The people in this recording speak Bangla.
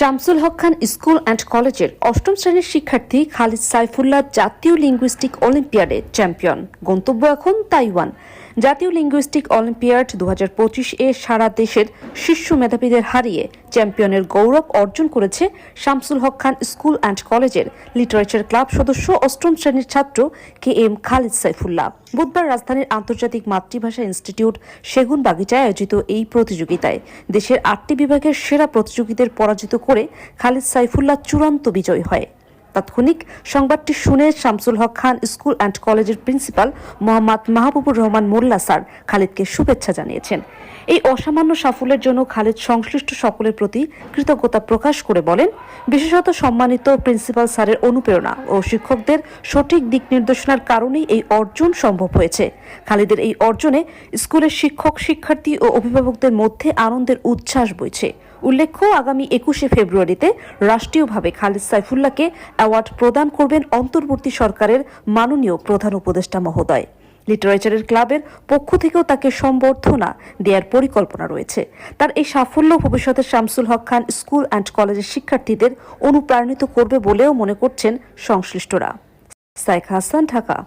শামসুল হক খান স্কুল অ্যান্ড কলেজের অষ্টম শ্রেণীর শিক্ষার্থী খালিদ সাইফুল্লাহ জাতীয় লিঙ্গুইস্টিক অলিম্পিয়াডে চ্যাম্পিয়ন। গন্তব্য এখন তাইওয়ান। জাতীয় লিঙ্গুইস্টিক অলিম্পিয়াড 2025-এ সারা দেশের শীর্ষ মেধাবীদের হারিয়ে চ্যাম্পিয়নের গৌরব অর্জন করেছে শামসুল হক খান স্কুল অ্যান্ড কলেজের লিটারেচার ক্লাব সদস্য অষ্টম শ্রেণীর ছাত্র KM খালিদ সাইফুল্লাহ। বুধবার রাজধানীর আন্তর্জাতিক মাতৃভাষা ইনস্টিটিউট সেগুনবাগিচায় আয়োজিত এই প্রতিযোগিতায় দেশের 8টি বিভাগের সেরা প্রতিযোগীদের পরাজিত করে খালিদ সাইফুল্লাহ চূড়ান্ত বিজয়ী হয়। তাৎক্ষণিক সংবাদটি শুনে শামসুল হক খান স্কুল অ্যান্ড কলেজের প্রিন্সিপাল মোহাম্মদ মাহবুবুর রহমান মোল্লা স্যার খালিদকে শুভেচ্ছা জানিয়েছেন। এই অসামান্য সাফল্যের জন্য খালিদ সংশ্লিষ্ট সকলের প্রতি কৃতজ্ঞতা প্রকাশ করে বলেন, বিশেষত সম্মানিত প্রিন্সিপাল স্যারের অনুপ্রেরণা ও শিক্ষকদের সঠিক দিক নির্দেশনার কারণেই এই অর্জন সম্ভব হয়েছে। খালিদের এই অর্জনে স্কুলের শিক্ষক, শিক্ষার্থী ও অভিভাবকদের মধ্যে আনন্দের উচ্ছ্বাস বইছে। উল্লেখ্য, আগামী 21শে ফেব্রুয়ারিতে রাষ্ট্রীয়ভাবে খালিদ সাইফুল্লাহকে অ্যাওয়ার্ড প্রদান করবেন অন্তর্বর্তী সরকারের মাননীয় প্রধান উপদেষ্টা মহোদয়। লিটারেচারের ক্লাবের পক্ষ থেকেও তাকে সম্বর্ধনা দেওয়ার পরিকল্পনা রয়েছে। তার এই সাফল্য ভবিষ্যতে শামসুল হক খান স্কুল অ্যান্ড কলেজের শিক্ষার্থীদের অনুপ্রাণিত করবে বলেও মনে করছেন সংশ্লিষ্টরা। সাইক হাসান, ঢাকা।